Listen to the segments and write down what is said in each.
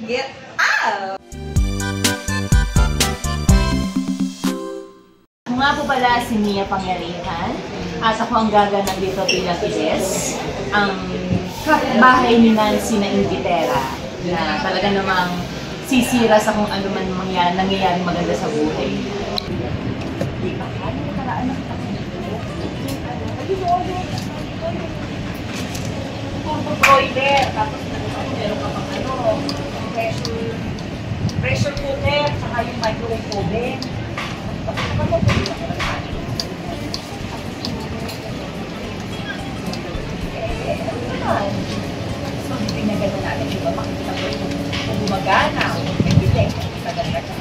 Get out! Ako nga po pala si Mia Pangyarihan at ako ang gaganap dito bilang Ines, ang bahay ni Nancy na Ingitera na talaga namang sisira sa kung ano man nangyayari maganda sa buhay. Di ba? Ano nakaraan na kita? Turbo-broiler, tapos meron ka pang pressure cooker, saka yung microwave oven. So, pinaganda natin, di ba? Makikita mo kung gumagana, kung may bilay, kung maganda siya.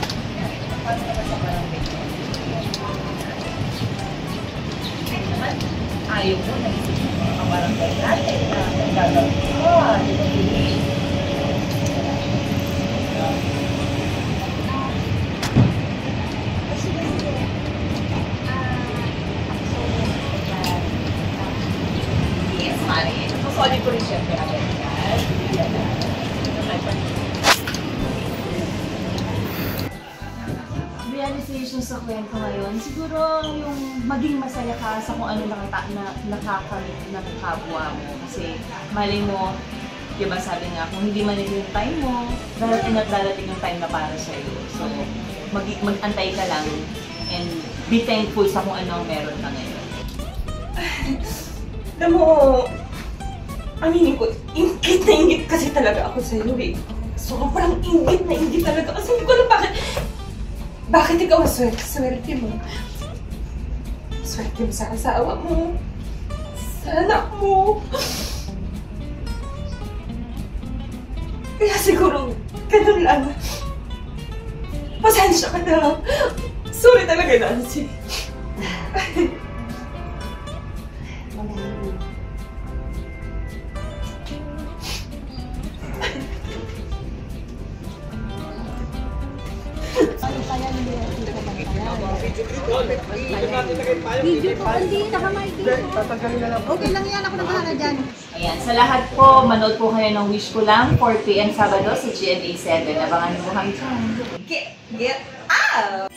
Paano naman sa barangay? Ay naman, ayaw mo, naisip mo mga barangay natin na gagawin ko, di ba bilay? Solid ko rin siyempre agad yan. Realization sa kwento ngayon, siguro yung maging masaya ka sa kung ano nakakamit ng kapwa mo. Kasi mali mo, diba sabi nga, kung hindi man yung time mo, darating at darating yung time na para sa'yo. So, mag-antay ka lang and be thankful sa kung ano ang meron ka ngayon. Alam mo, aminin ko, ingit na ingit kasi talaga ako sa'yo eh. Sobrang ingit na ingit talaga kasi hindi ko alam bakit ikaw ang swerte mo. Swerte mo sa asawa mo, sa anak mo. Kaya siguro, ganun lang. Pasensya ka na. Sorry talaga, Nancy. Video ko, hindi nakamay Okay lang yan, ako naghahala dyan. Ayan, sa lahat po, manood po kayo ng Wish Ko Lang, 4 PM Sabado sa GMA 7. Abangan mo kami dyan. Get out!